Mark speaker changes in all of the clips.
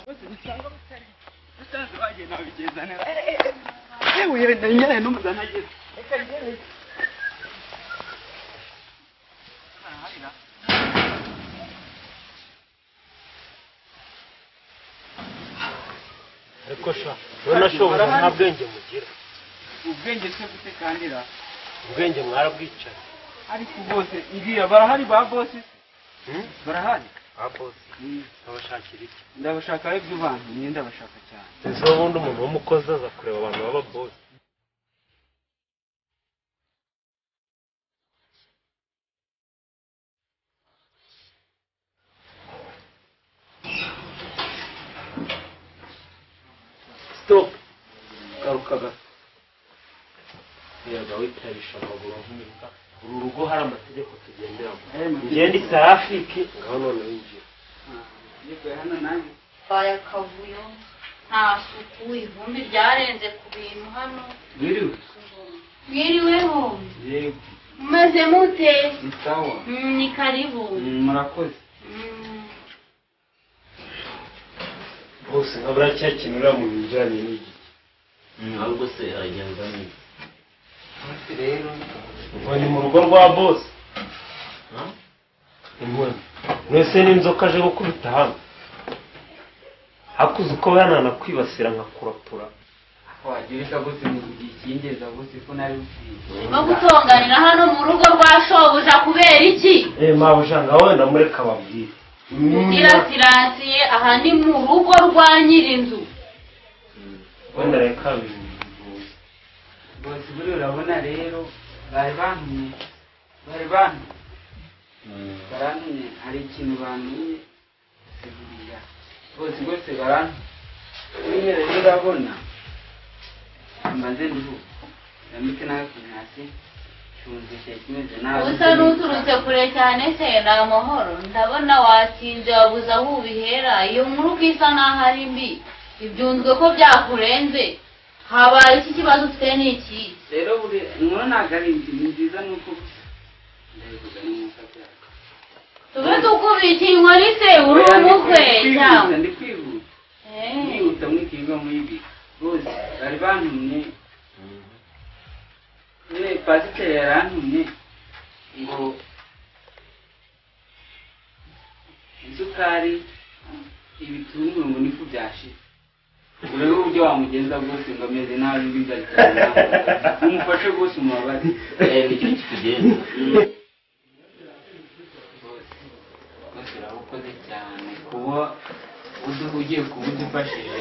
Speaker 1: bose bisanga bitari usanzwe wagiye nabigezana yewe nyine n'umuzanageze reka ngere
Speaker 2: ariko sha urabona shoboza nta bwenge mugira
Speaker 1: ubwenge se gute kandira
Speaker 2: ubwenge mwarabwicaye
Speaker 1: ariko bose ngira barahari ba boss barahari
Speaker 2: ba boss abashakira iki
Speaker 1: ndabashaka ibyo bantu ni ndabashaka cyane
Speaker 2: ejo bundi umuntu w'umukozi aza kureba abantu baba boss stop garukaga yega witarisha amaguru nk'imba uru rugo hari amategeko tugenderamo ngende traffic ngaho none winjiye
Speaker 1: niko hano nanjye
Speaker 3: baya kavuyo nta suku ivumbi ryarenze ku bintu hano mwiriweho
Speaker 1: yego
Speaker 3: mumeze mute
Speaker 1: ni sawa
Speaker 3: ni karibu
Speaker 1: murakoze
Speaker 2: bose nkabura cya kintu uriya muntu ujyanye n'igi
Speaker 4: ahubwo se aragenda neza
Speaker 1: bose rero
Speaker 2: ngo ni mu rugo rwa boss inkoni mwese n'inzoka aje gukubita hano hakuze uko yanana kwibasira nka kurapura
Speaker 1: wagirika bose mu gikingeza bose ko nari ufiye
Speaker 3: no gutonganira hano mu rugo rwa shobuja kubera iki
Speaker 2: mabuja ngaho wenda mureka babwire
Speaker 3: kirasirasiye aha ni mu rugo rwa nyirinzu
Speaker 2: wenda reka bivuze
Speaker 1: bose buri urabona rero bari bantumye barantumye hari ikintu bantumye buriya bose barantumye rero urabona maze nduhu ndamike nakintu hasi cyumvise kimeze nabi
Speaker 3: usa n'uturutse kure cyane se ni amahoro ndabona watinze wabuze aho ubihera iyo nkuru isa n'aho ari mbi ibyunzwe ko byakurenze habaye iki kibazo ufite ni iki
Speaker 1: rero buri nkuru ntabwo ari nziza nuko ndabivuga n'umwuka byaka
Speaker 3: tube dukubita inkoni se uri umukwe cyangwa
Speaker 1: ndi kwihuta mwikinga muyibi bose bari bantumye pasiteri yarantumye ngo isukari ibitunguru ngo nifu byashize urebe uburyo wamugenza bwose ngo ameze nabi bigarikana umufashe bwose umubabare
Speaker 4: nicyo kitugenza
Speaker 1: bose urabukoze cyane kuba ugiye kuba udufashije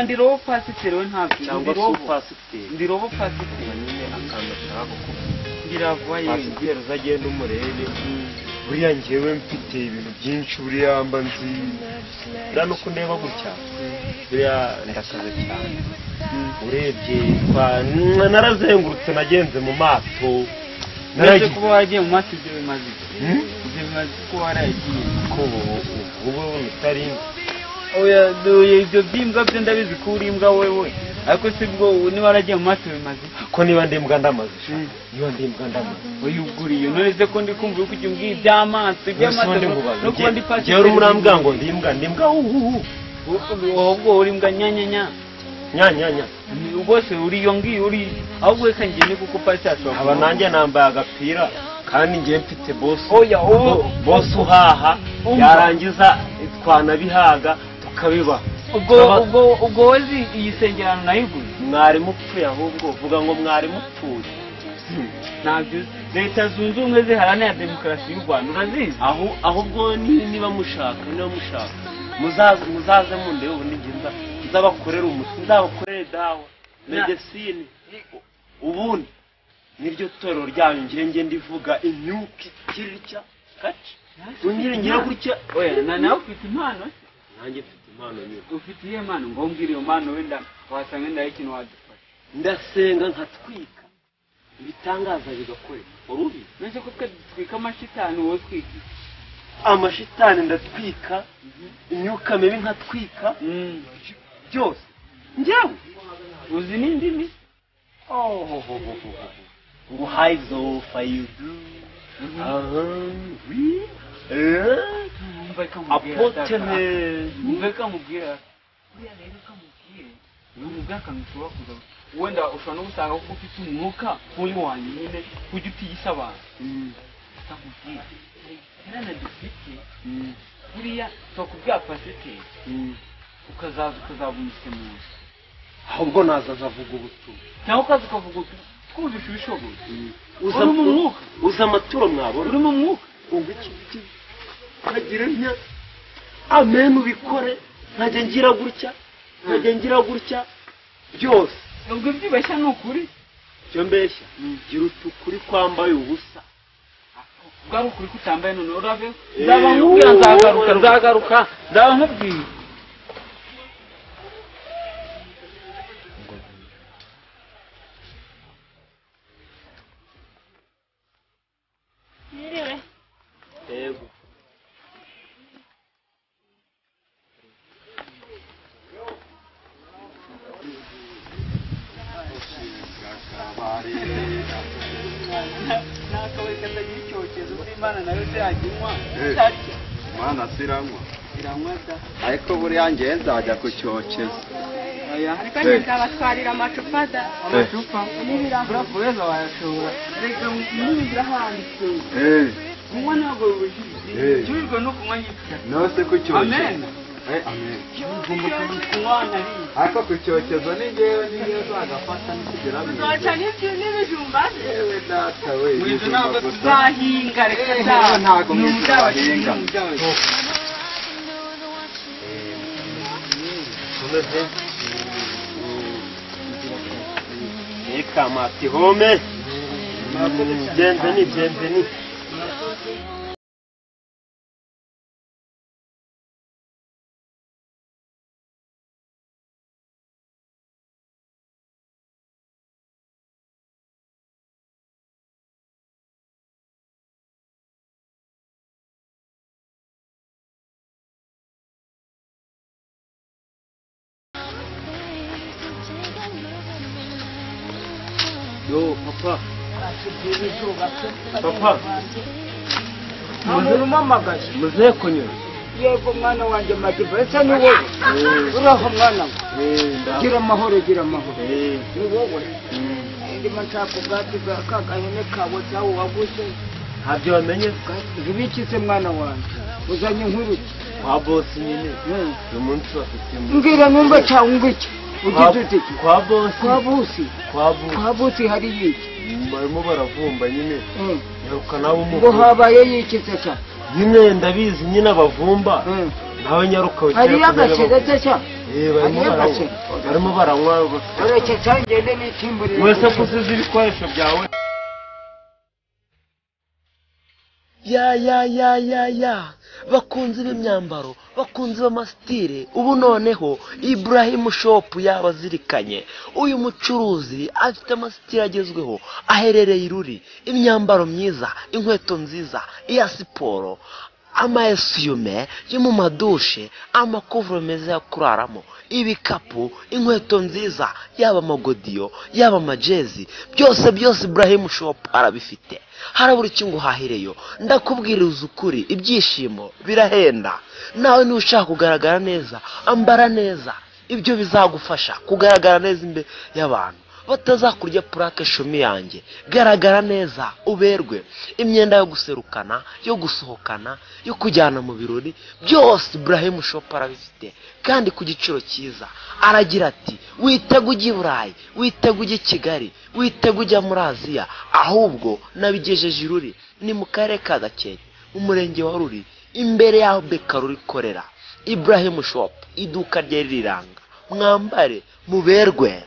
Speaker 1: oya ndi robo pasiteri we ntabwo
Speaker 2: cyangwa
Speaker 1: ndi robo
Speaker 2: supasiteri
Speaker 1: ndi robo pasiteri
Speaker 2: nyine akantu ashaka kuvuga
Speaker 1: ndiravuga yewe
Speaker 2: pasiteri uzagenda umurebe buriya njyewe mfite ibintu byinshi buriya mba nzi buriya nuko ndeba gutya buriya ndakaze cyane urebye narazengurutse nagenze mu mato
Speaker 1: naragiye kuba wagiye mu mato ibyo bimaze ibyo bimaze ko waragiye
Speaker 2: ko ubu utari
Speaker 1: oya ibyo by'imbwa byo ndabizi ko uri imbwa wewe ariko si bwo niba waragiye mu mato bimaze
Speaker 2: ko niba ndimbwa ndamaze niba ndimbwa ndamaze
Speaker 1: oya uguriye nonese ko ndi kumva uko umbwiye iby'amaso iby'amato no kuba ndi pasiteri
Speaker 2: njyewe umurambwa ngo ndimbwa
Speaker 1: ahubwo uri imbwa nyanyanya
Speaker 2: nyanyanya
Speaker 1: rwose uri iyo ngiyo uri ahubwo reka njye ni kuko pasiteri
Speaker 2: aba nanjye nambaye agapira kandi njye mfite bosi
Speaker 1: oya
Speaker 2: bosi uhaha yarangiza twanabihaga tukabiba
Speaker 1: ubwo wozi iyi sengerano nayiguze
Speaker 2: mwari mupfuye ahubwo uvuga ngo mwari mupfuye
Speaker 1: ntabyo leta zunze ubumwe ziharanira demokarasi y'u Rwanda urazizi
Speaker 2: ahubwo niba mushaka muzaze mundebe ubundi ngenza nzabakorera umuti nzabakorere dawa medesine ubundi niryo torero ryanyu ngenge ndivuga imyuka ikirya kaci ngira gutya
Speaker 1: oya nawe ufite impano
Speaker 2: nanjye mfite impano nyine
Speaker 1: ufite iyo mpano ngo mbwire iyo mpano wenda wasanga ndaho ikintu wadufasha
Speaker 2: ndasenga nkatwika ibitangaza bigakoreka urubi
Speaker 1: nese ko twe dutwika amashitani wowe twika
Speaker 2: amashitani ndatwika imyuka mibi nkatwika byose njyewe
Speaker 1: uzi n'indimi
Speaker 2: ngo hizo fayudu apotene
Speaker 1: mbeka mubwira buriya rero kamubwire n'ubwo akantu ushobora kuza wenda ushobora no gusanga ko ufite umwuka nk'uyu wanyu nyine ujya utigisha abantu ukamubwira herana dufite buriya twakubwira pasiteri ukazaza ukazaba umusemuzi
Speaker 2: ahubwo naza nkavuga ubutumwa
Speaker 1: cyangwa ukaza ukavuga twumvisha ibishoboye
Speaker 2: uri mu mwuka uzi amaturo mwabona
Speaker 1: uri mu mwuka
Speaker 2: umva iki kagira ntya amen ubikore nkajya ngira gutya byose
Speaker 1: ubwo ibyibeshya ni ukuri
Speaker 2: cyo mbeshya gira utukuri kwambaye ubusa
Speaker 1: bwari ukuri kutambaye none urave nzaba nkubwira nzagaruka nzaba nkubwira
Speaker 2: yego
Speaker 1: nakabari katagira icyokezo buri mana nayo ziraginywa
Speaker 5: mana siranywa
Speaker 1: iranywa da
Speaker 5: ariko buriya ngewe nzajya ku cyokezo
Speaker 3: ariko nzabatwarira amacupa da
Speaker 1: amacupa n'ibirahure wayashobora reka n'ibira handitse kunywa ntabwo bibujijwe cyurirwa no kunywa nyitwa
Speaker 5: nose ku cyokezo
Speaker 1: amen
Speaker 5: amen
Speaker 1: ugomba kunywa nariye
Speaker 5: ariko ku cyokezo ni ngewe niyo zagafata n'ikigera
Speaker 3: uzoca n'ibijumba
Speaker 5: yewe data we
Speaker 1: mwese ntabwo tuzahinga reka
Speaker 5: ntabwo muzahinga
Speaker 2: reka mati home bienveni yo papa
Speaker 6: umuntu umamagaye
Speaker 2: muzehe kunyura
Speaker 6: yego mwana wanjye madiba ese ni wowe uraho mwana gira amahoro ni wowe ndimo nshaka ubwatsi bwa kagahene kawe cyawe waguze
Speaker 2: ntabyo wamenye
Speaker 6: ntibikitse mwana wanjye uzanye inkuru
Speaker 2: kwa bosi nyine uyu munsi bafite
Speaker 6: mbwira numva cyangwa iki ugize uti
Speaker 2: kwa bosi
Speaker 6: kwa busi hari iki
Speaker 2: barimo baravumba nyine nyaruka nawe
Speaker 6: ngo habaye yikize cyane
Speaker 2: nyine ndabizi nyine abavumba nawe nyaruka
Speaker 6: hari agashegetse cyane
Speaker 2: barimo baranywa
Speaker 6: ureke cyangende n'ikimburire
Speaker 2: wese kusiza ibikoresho byawe
Speaker 7: ya bakunze b'imyambaro bakunze b'amasitire ubu noneho Ibrahim Shop yabazirikanye uyu mucuruzi afite amasitire agezweho aherereye iruri imyambaro myiza inkweto nziza iya siporo amaesume yo mu madushe amakuvuro meza yo kuraramo ibikapu inkweto nziza yaba amagodiyo yaba amajezi byose Ibrahim Shop arabifite harabura ikintu uhahireyo ndakubwiriza ukuri ibyishimo birahenda nawe niba ushaka kugaragara neza ambara neza ibyo bizagufasha kugaragara neza imbere y'abantu batazakurya purake shumi yanjye garagara neza uberwe imyenda yo guserukana yo gusohokana yo kujyana mu birori byose Ibrahim Shop arabifite kandi ku giciro cyiza aragira ati witega ujya i Burayi witega ujya i Kigali witega ujya muri Aziya ahubwo nabigejeje iruri ni mu karere ka Gakenke mu murenge wa Ruri imbere y'aho Bekaro rikorera Ibrahim Shop iduka rye riranga mwambare muberwe